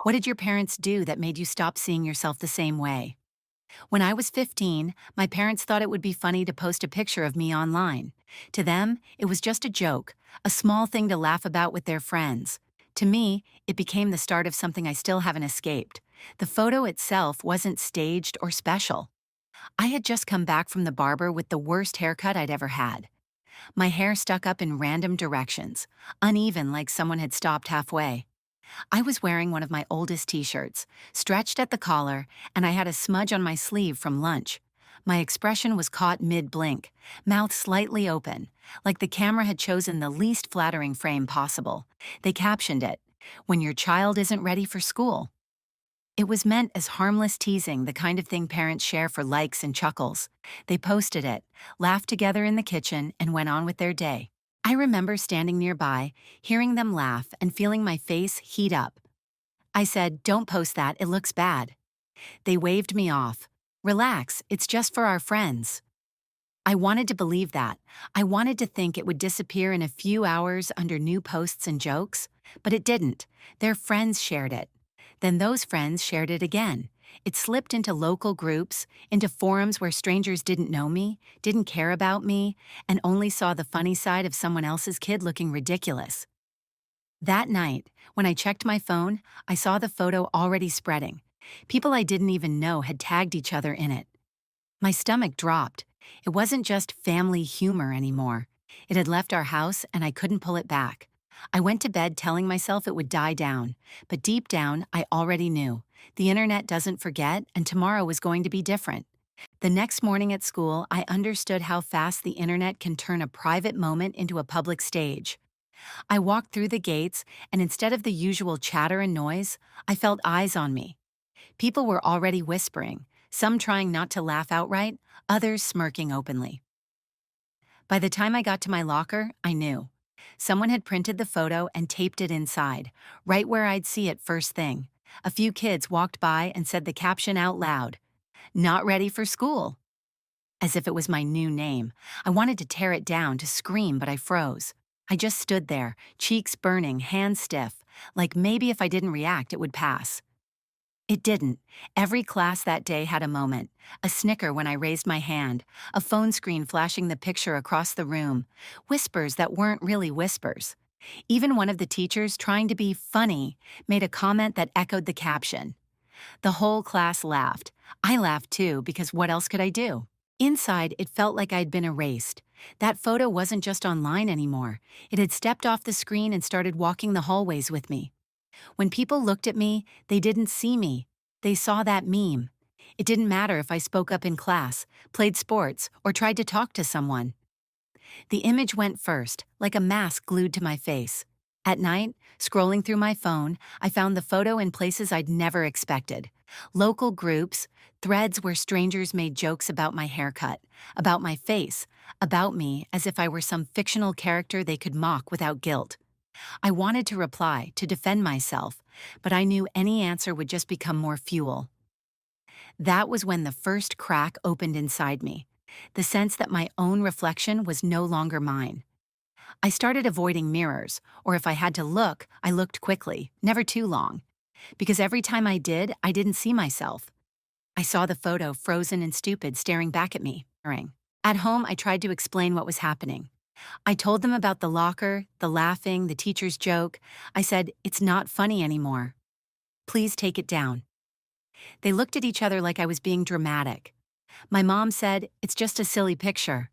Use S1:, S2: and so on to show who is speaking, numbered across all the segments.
S1: What did your parents do that made you stop seeing yourself the same way? When I was 15, my parents thought it would be funny to post a picture of me online. To them, it was just a joke, a small thing to laugh about with their friends. To me, it became the start of something I still haven't escaped. The photo itself wasn't staged or special. I had just come back from the barber with the worst haircut I'd ever had. My hair stuck up in random directions, uneven like someone had stopped halfway. I was wearing one of my oldest t-shirts, stretched at the collar, and I had a smudge on my sleeve from lunch. My expression was caught mid-blink, mouth slightly open, like the camera had chosen the least flattering frame possible. They captioned it, "When your child isn't ready for school." It was meant as harmless teasing, the kind of thing parents share for likes and chuckles. They posted it, laughed together in the kitchen, and went on with their day. I remember standing nearby, hearing them laugh, and feeling my face heat up. I said, "Don't post that, it looks bad." They waved me off. "Relax, it's just for our friends." I wanted to believe that. I wanted to think it would disappear in a few hours under new posts and jokes, but it didn't. Their friends shared it. Then those friends shared it again. It slipped into local groups, into forums where strangers didn't know me, didn't care about me, and only saw the funny side of someone else's kid looking ridiculous. That night, when I checked my phone, I saw the photo already spreading. People I didn't even know had tagged each other in it. My stomach dropped. It wasn't just family humor anymore. It had left our house and I couldn't pull it back. I went to bed telling myself it would die down, but deep down, I already knew. The internet doesn't forget, and tomorrow was going to be different. The next morning at school, I understood how fast the internet can turn a private moment into a public stage. I walked through the gates, and instead of the usual chatter and noise, I felt eyes on me. People were already whispering, some trying not to laugh outright, others smirking openly. By the time I got to my locker, I knew. Someone had printed the photo and taped it inside, right where I'd see it first thing. A few kids walked by and said the caption out loud, "Not ready for school." As if it was my new name. I wanted to tear it down, to scream, but I froze. I just stood there, cheeks burning, hands stiff, like maybe if I didn't react, it would pass. It didn't. Every class that day had a moment. A snicker when I raised my hand, a phone screen flashing the picture across the room, whispers that weren't really whispers. Even one of the teachers, trying to be funny, made a comment that echoed the caption. The whole class laughed. I laughed too, because what else could I do? Inside, it felt like I'd been erased. That photo wasn't just online anymore. It had stepped off the screen and started walking the hallways with me. When people looked at me, they didn't see me. They saw that meme. It didn't matter if I spoke up in class, played sports, or tried to talk to someone. The image went first, like a mask glued to my face. At night, scrolling through my phone, I found the photo in places I'd never expected. Local groups, threads where strangers made jokes about my haircut, about my face, about me as if I were some fictional character they could mock without guilt. I wanted to reply, to defend myself, but I knew any answer would just become more fuel. That was when the first crack opened inside me, the sense that my own reflection was no longer mine. I started avoiding mirrors, or if I had to look, I looked quickly, never too long. Because every time I did, I didn't see myself. I saw the photo frozen and stupid staring back at me. At home, I tried to explain what was happening. I told them about the locker, the laughing, the teacher's joke. I said, "It's not funny anymore. Please take it down." They looked at each other like I was being dramatic. My mom said, "It's just a silly picture."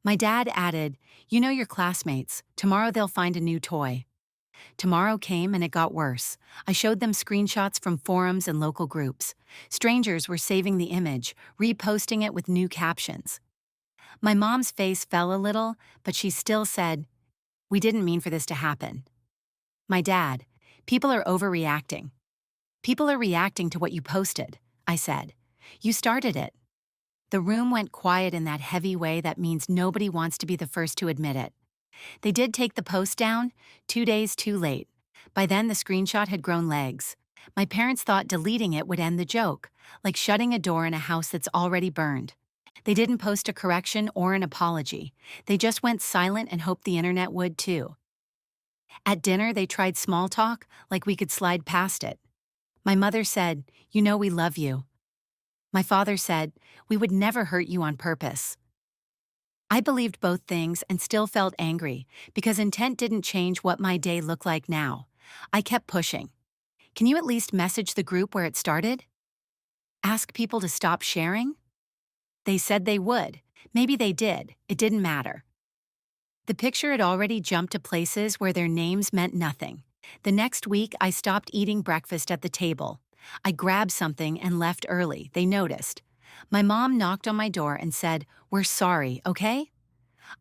S1: My dad added, "You know your classmates. Tomorrow they'll find a new toy." Tomorrow came and it got worse. I showed them screenshots from forums and local groups. Strangers were saving the image, reposting it with new captions. My mom's face fell a little, but she still said, "We didn't mean for this to happen." My dad, "People are overreacting." "People are reacting to what you posted," I said. "You started it." The room went quiet in that heavy way that means nobody wants to be the first to admit it. They did take the post down, 2 days too late. By then, the screenshot had grown legs. My parents thought deleting it would end the joke, like shutting a door in a house that's already burned. They didn't post a correction or an apology. They just went silent and hoped the internet would too. At dinner, they tried small talk, like we could slide past it. My mother said, "You know we love you." My father said, "We would never hurt you on purpose." I believed both things and still felt angry because intent didn't change what my day looked like now. I kept pushing. Can you at least message the group where it started? Ask people to stop sharing? They said they would. Maybe they did. It didn't matter. The picture had already jumped to places where their names meant nothing. The next week, I stopped eating breakfast at the table. I grabbed something and left early. They noticed. My mom knocked on my door and said, "We're sorry, okay?"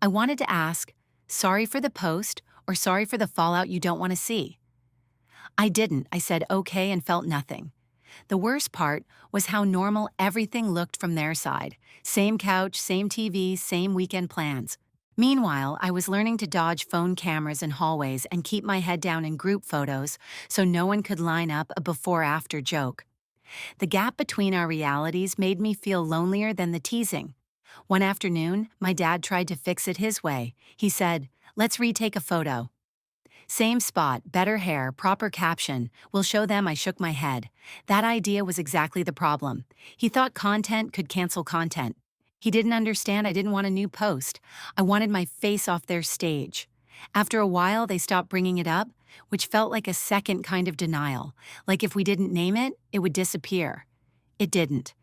S1: I wanted to ask, "Sorry for the post or sorry for the fallout you don't want to see?" I didn't. I said okay and felt nothing. The worst part was how normal everything looked from their side. Same couch, same TV, same weekend plans. Meanwhile, I was learning to dodge phone cameras in hallways and keep my head down in group photos so no one could line up a before-after joke. The gap between our realities made me feel lonelier than the teasing. One afternoon, my dad tried to fix it his way. He said, "Let's retake a photo." Same spot, better hair, proper caption. Will show them I shook my head. That idea was exactly the problem. He thought content could cancel content. He didn't understand I didn't want a new post. I wanted my face off their stage. After a while, they stopped bringing it up, which felt like a second kind of denial. Like if we didn't name it, it would disappear. It didn't.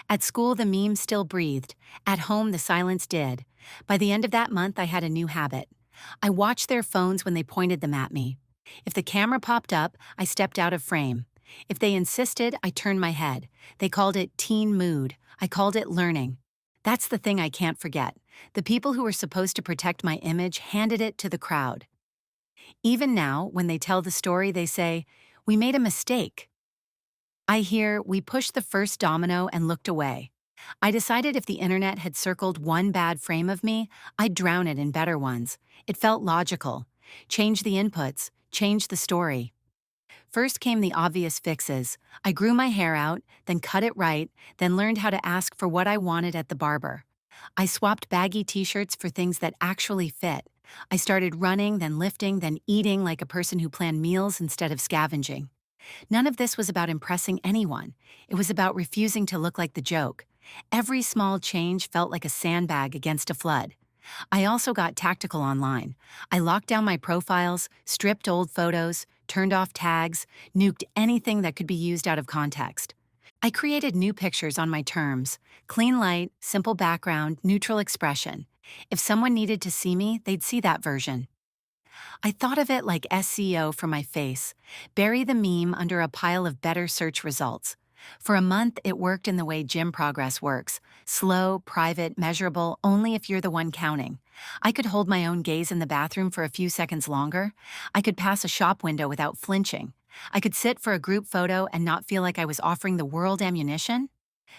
S1: At school, the meme still breathed. At home, the silence did. By the end of that month, I had a new habit. I watched their phones when they pointed them at me. If the camera popped up, I stepped out of frame. If they insisted, I turned my head. They called it teen mood. I called it learning. That's the thing I can't forget. The people who were supposed to protect my image handed it to the crowd. Even now, when they tell the story, they say, "We made a mistake." I hear, "We pushed the first domino and looked away." I decided if the internet had circled one bad frame of me, I'd drown it in better ones. It felt logical. Change the inputs, change the story. First came the obvious fixes. I grew my hair out, then cut it right, then learned how to ask for what I wanted at the barber. I swapped baggy t-shirts for things that actually fit. I started running, then lifting, then eating like a person who planned meals instead of scavenging. None of this was about impressing anyone. It was about refusing to look like the joke. Every small change felt like a sandbag against a flood. I also got tactical online. I locked down my profiles, stripped old photos, turned off tags, nuked anything that could be used out of context. I created new pictures on my terms. Clean light, simple background, neutral expression. If someone needed to see me, they'd see that version. I thought of it like SEO for my face. Bury the meme under a pile of better search results. For a month, it worked in the way gym progress works. Slow, private, measurable, only if you're the one counting. I could hold my own gaze in the bathroom for a few seconds longer. I could pass a shop window without flinching. I could sit for a group photo and not feel like I was offering the world ammunition.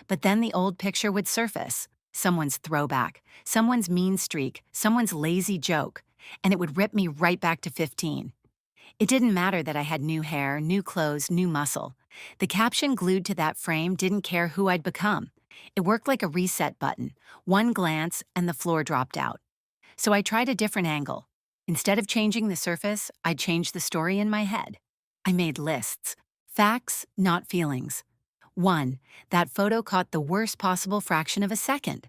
S1: But then the old picture would surface. Someone's throwback, someone's mean streak, someone's lazy joke, and it would rip me right back to 15. It didn't matter that I had new hair, new clothes, new muscle. The caption glued to that frame didn't care who I'd become. It worked like a reset button. One glance and the floor dropped out. So I tried a different angle. Instead of changing the surface, I changed the story in my head. I made lists. Facts, not feelings. 1. That photo caught the worst possible fraction of a second.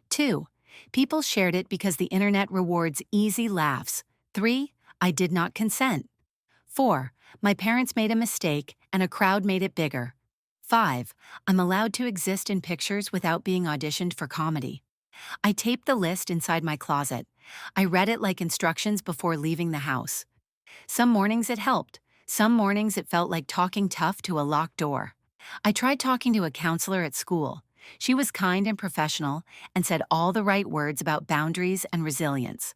S1: 2. People shared it because the internet rewards easy laughs. 3. I did not consent. 4. My parents made a mistake and a crowd made it bigger. 5. I'm allowed to exist in pictures without being auditioned for comedy. I taped the list inside my closet. I read it like instructions before leaving the house. Some mornings it helped. Some mornings it felt like talking tough to a locked door. I tried talking to a counselor at school. She was kind and professional and said all the right words about boundaries and resilience.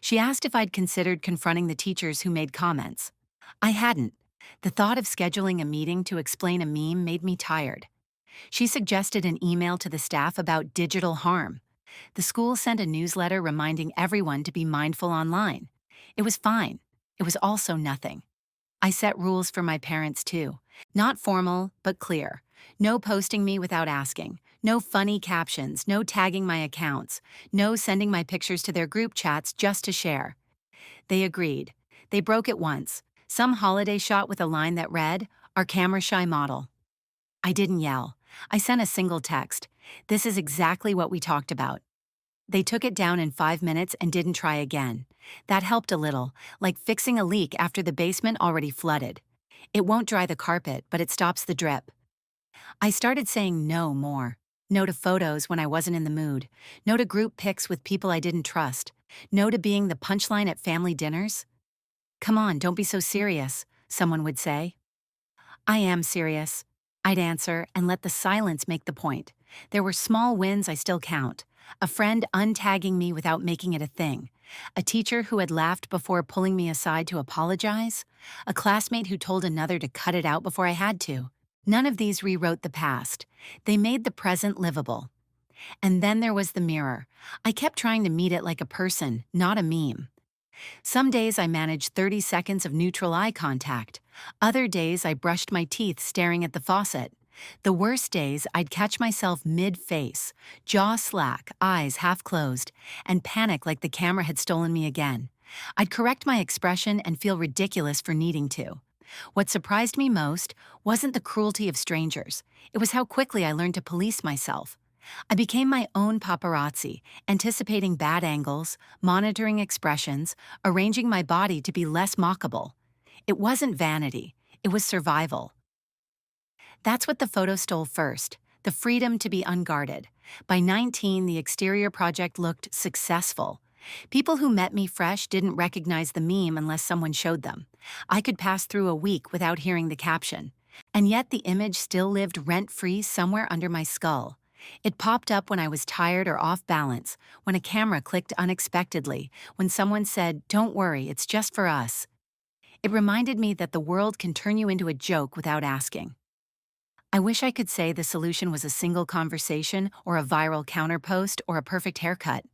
S1: She asked if I'd considered confronting the teachers who made comments. I hadn't. The thought of scheduling a meeting to explain a meme made me tired. She suggested an email to the staff about digital harm. The school sent a newsletter reminding everyone to be mindful online. It was fine. It was also nothing. I set rules for my parents too. Not formal, but clear. No posting me without asking. No funny captions. No tagging my accounts. No sending my pictures to their group chats just to share. They agreed. They broke it once. Some holiday shot with a line that read, Our camera shy model. I didn't yell. I sent a single text. This is exactly what we talked about. They took it down in 5 minutes and didn't try again. That helped a little, like fixing a leak after the basement already flooded. It won't dry the carpet, but it stops the drip. I started saying no more. No to photos when I wasn't in the mood. No to group pics with people I didn't trust. No to being the punchline at family dinners. Come on, don't be so serious, someone would say. I am serious. I'd answer and let the silence make the point. There were small wins I still count. A friend untagging me without making it a thing. A teacher who had laughed before pulling me aside to apologize. A classmate who told another to cut it out before I had to. None of these rewrote the past. They made the present livable. And then there was the mirror. I kept trying to meet it like a person, not a meme. Some days I managed 30 seconds of neutral eye contact. Other days I brushed my teeth staring at the faucet. The worst days I'd catch myself mid-face, jaw slack, eyes half closed, and panic like the camera had stolen me again. I'd correct my expression and feel ridiculous for needing to. What surprised me most wasn't the cruelty of strangers. It was how quickly I learned to police myself. I became my own paparazzi, anticipating bad angles, monitoring expressions, arranging my body to be less mockable. It wasn't vanity, it was survival. That's what the photo stole first, the freedom to be unguarded. By 19, the exterior project looked successful. People who met me fresh didn't recognize the meme unless someone showed them. I could pass through a week without hearing the caption. And yet the image still lived rent-free somewhere under my skull. It popped up when I was tired or off balance, when a camera clicked unexpectedly, when someone said, "Don't worry, it's just for us." It reminded me that the world can turn you into a joke without asking. I wish I could say the solution was a single conversation or a viral counterpost or a perfect haircut.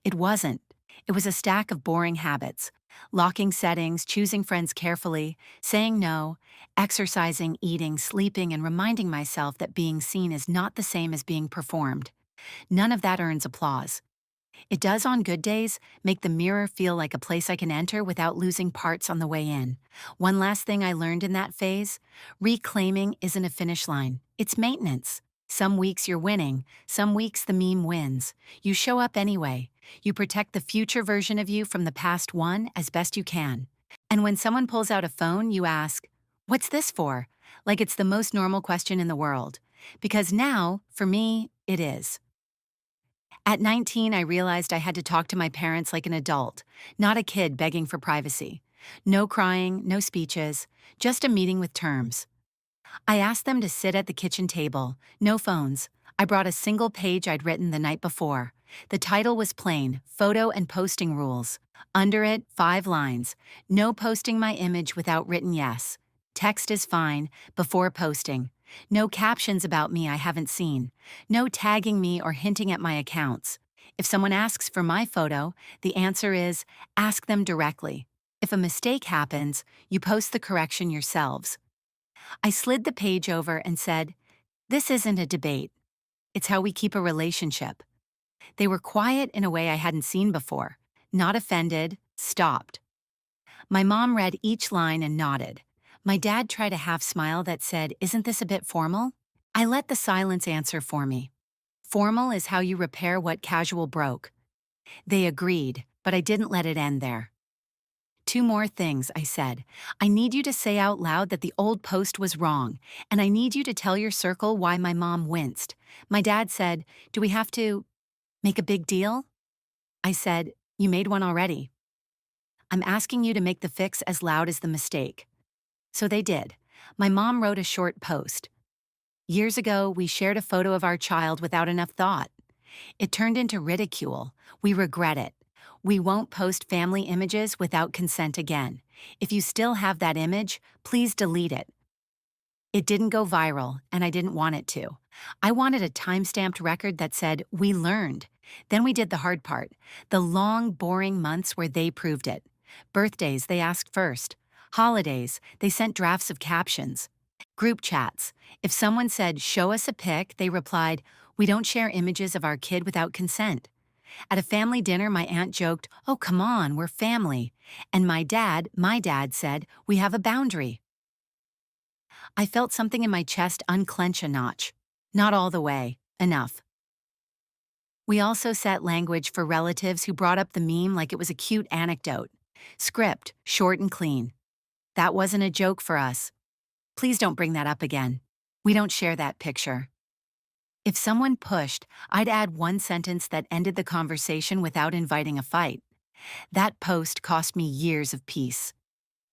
S1: It wasn't. It was a stack of boring habits. Locking settings, choosing friends carefully, saying no, exercising, eating, sleeping, and reminding myself that being seen is not the same as being performed. None of that earns applause. It does on good days make the mirror feel like a place I can enter without losing parts on the way in. One last thing I learned in that phase: reclaiming isn't a finish line, it's maintenance. Some weeks you're winning, some weeks the meme wins. You show up anyway. You protect the future version of you from the past one as best you can. And when someone pulls out a phone, you ask, "What's this for?" Like it's the most normal question in the world. Because now, for me, it is. At 19, I realized I had to talk to my parents like an adult, not a kid begging for privacy. No crying, no speeches, just a meeting with terms. I asked them to sit at the kitchen table, no phones. I brought a single page I'd written the night before. The title was plain, Photo and Posting Rules. Under it, 5 lines. No posting my image without written yes. Text is fine, before posting. No captions about me I haven't seen. No tagging me or hinting at my accounts. If someone asks for my photo, the answer is, ask them directly. If a mistake happens, you post the correction yourselves. I slid the page over and said, "This isn't a debate. It's how we keep a relationship." They were quiet in a way I hadn't seen before. Not offended, stopped. My mom read each line and nodded. My dad tried a half smile that said, "Isn't this a bit formal?" I let the silence answer for me. Formal is how you repair what casual broke. They agreed, but I didn't let it end there. "2 more things," I said. "I need you to say out loud that the old post was wrong, and I need you to tell your circle why my mom winced." My dad said, "Do we have to make a big deal?" I said, "You made one already. I'm asking you to make the fix as loud as the mistake." So they did. My mom wrote a short post. "Years ago, we shared a photo of our child without enough thought. It turned into ridicule. We regret it. We won't post family images without consent again. If you still have that image, please delete it." It didn't go viral, and I didn't want it to. I wanted a time-stamped record that said, "We learned." Then we did the hard part, the long, boring months where they proved it. Birthdays, they asked first. Holidays, they sent drafts of captions. Group chats. If someone said, "Show us a pic," they replied, "We don't share images of our kid without consent." At a family dinner, my aunt joked, "Oh, come on, we're family." And my dad said, "We have a boundary." I felt something in my chest unclench a notch. Not all the way. Enough. We also set language for relatives who brought up the meme like it was a cute anecdote. Script, short and clean. That wasn't a joke for us. Please don't bring that up again. We don't share that picture. If someone pushed, I'd add one sentence that ended the conversation without inviting a fight. That post cost me years of peace.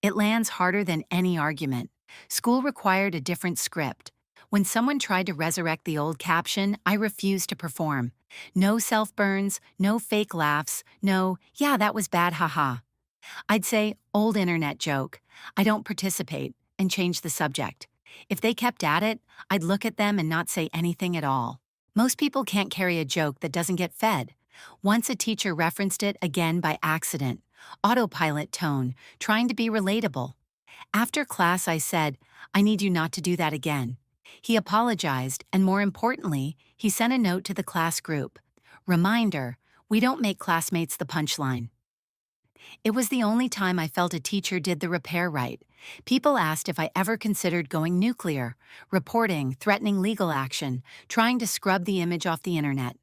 S1: It lands harder than any argument. School required a different script. When someone tried to resurrect the old caption, I refused to perform. No self-burns, no fake laughs, no, yeah, that was bad, haha. I'd say, old internet joke. I don't participate, and change the subject. If they kept at it, I'd look at them and not say anything at all. Most people can't carry a joke that doesn't get fed. Once a teacher referenced it again by accident. Autopilot tone, trying to be relatable. After class, I said, I need you not to do that again. He apologized, and more importantly, he sent a note to the class group. Reminder, we don't make classmates the punchline. It was the only time I felt a teacher did the repair right. People asked if I ever considered going nuclear, reporting, threatening legal action, trying to scrub the image off the internet.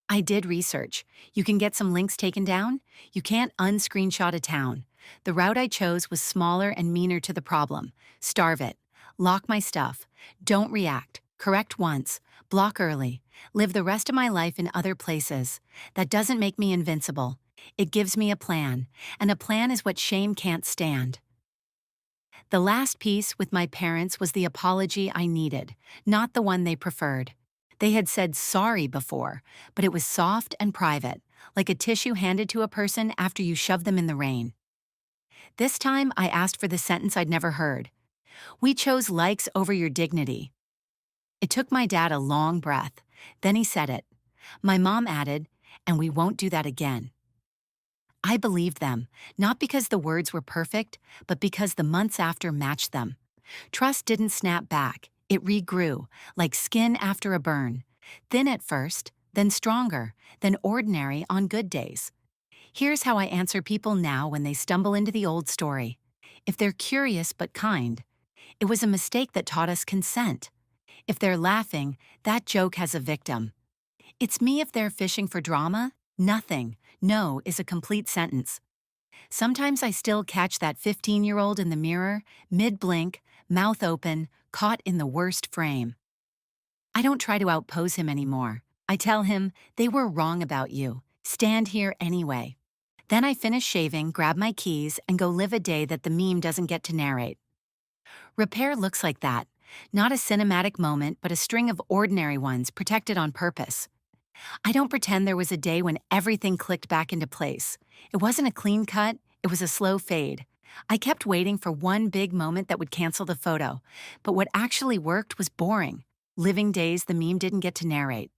S1: I did research. You can get some links taken down. You can't unscreenshot a town. The route I chose was smaller and meaner to the problem. Starve it. Lock my stuff. Don't react. Correct once. Block early. Live the rest of my life in other places. That doesn't make me invincible. It gives me a plan, and a plan is what shame can't stand. The last piece with my parents was the apology I needed, not the one they preferred. They had said sorry before, but it was soft and private, like a tissue handed to a person after you shove them in the rain. This time, I asked for the sentence I'd never heard. We chose likes over your dignity. It took my dad a long breath. Then he said it. My mom added, and we won't do that again. I believed them, not because the words were perfect, but because the months after matched them. Trust didn't snap back. It regrew, like skin after a burn. Thin at first, then stronger, then ordinary on good days. Here's how I answer people now when they stumble into the old story. If they're curious but kind, it was a mistake that taught us consent. If they're laughing, that joke has a victim. It's me if they're fishing for drama. Nothing, no is a complete sentence. Sometimes I still catch that 15-year-old in the mirror, mid-blink, mouth open, caught in the worst frame. I don't try to outpose him anymore. I tell him, they were wrong about you. Stand here anyway. Then I finish shaving, grab my keys, and go live a day that the meme doesn't get to narrate. Repair looks like that. Not a cinematic moment, but a string of ordinary ones protected on purpose. I don't pretend there was a day when everything clicked back into place. It wasn't a clean cut, it was a slow fade. I kept waiting for one big moment that would cancel the photo, but what actually worked was boring. Living days the meme didn't get to narrate.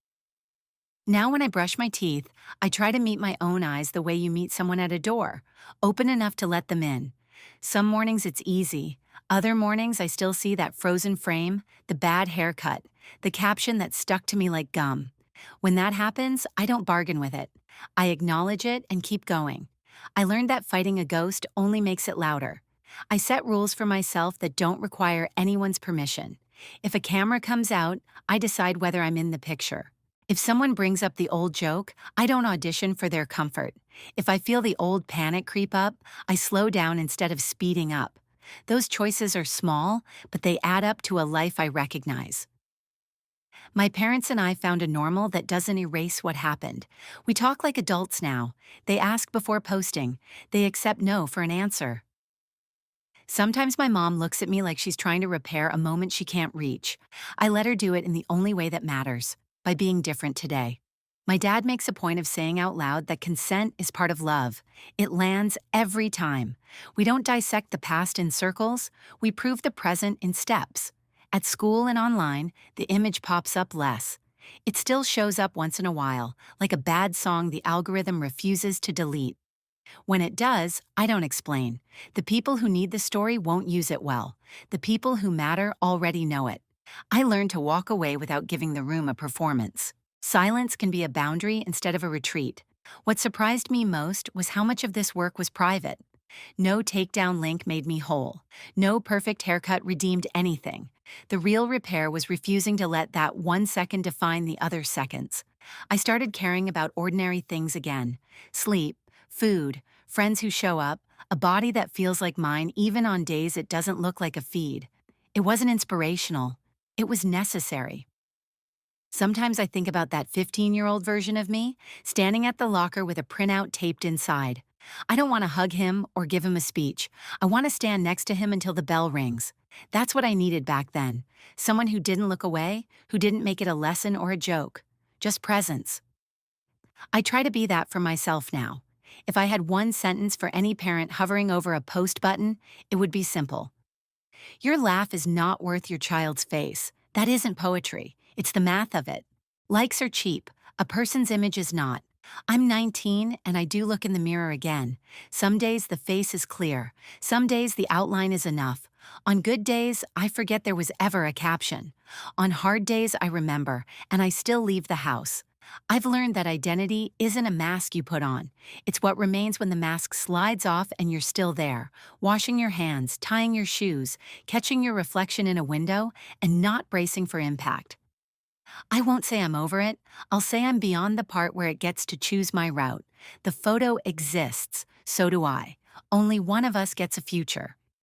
S1: Now when I brush my teeth, I try to meet my own eyes the way you meet someone at a door, open enough to let them in. Some mornings it's easy. Other mornings I still see that frozen frame, the bad haircut, the caption that stuck to me like gum. When that happens, I don't bargain with it. I acknowledge it and keep going. I learned that fighting a ghost only makes it louder. I set rules for myself that don't require anyone's permission. If a camera comes out, I decide whether I'm in the picture. If someone brings up the old joke, I don't audition for their comfort. If I feel the old panic creep up, I slow down instead of speeding up. Those choices are small, but they add up to a life I recognize. My parents and I found a normal that doesn't erase what happened. We talk like adults now. They ask before posting. They accept no for an answer. Sometimes my mom looks at me like she's trying to repair a moment she can't reach. I let her do it in the only way that matters, by being different today. My dad makes a point of saying out loud that consent is part of love. It lands every time. We don't dissect the past in circles, we prove the present in steps. At school and online, the image pops up less. It still shows up once in a while, like a bad song the algorithm refuses to delete. When it does, I don't explain. The people who need the story won't use it well. The people who matter already know it. I learned to walk away without giving the room a performance. Silence can be a boundary instead of a retreat. What surprised me most was how much of this work was private. No takedown link made me whole. No perfect haircut redeemed anything. The real repair was refusing to let that 1 second define the other seconds. I started caring about ordinary things again: sleep, food, friends who show up, a body that feels like mine even on days it doesn't look like a feed. It wasn't inspirational, it was necessary. Sometimes I think about that 15-year-old version of me, standing at the locker with a printout taped inside. I don't want to hug him or give him a speech. I want to stand next to him until the bell rings. That's what I needed back then. Someone who didn't look away, who didn't make it a lesson or a joke. Just presence. I try to be that for myself now. If I had one sentence for any parent hovering over a post button, it would be simple. Your laugh is not worth your child's face. That isn't poetry. It's the math of it. Likes are cheap. A person's image is not. I'm 19 and I do look in the mirror again. Some days the face is clear. Some days the outline is enough. On good days, I forget there was ever a caption. On hard days, I remember, and I still leave the house. I've learned that identity isn't a mask you put on. It's what remains when the mask slides off and you're still there, washing your hands, tying your shoes, catching your reflection in a window, and not bracing for impact. I won't say I'm over it. I'll say I'm beyond the part where it gets to choose my route. The photo exists, so do I. Only one of us gets a future.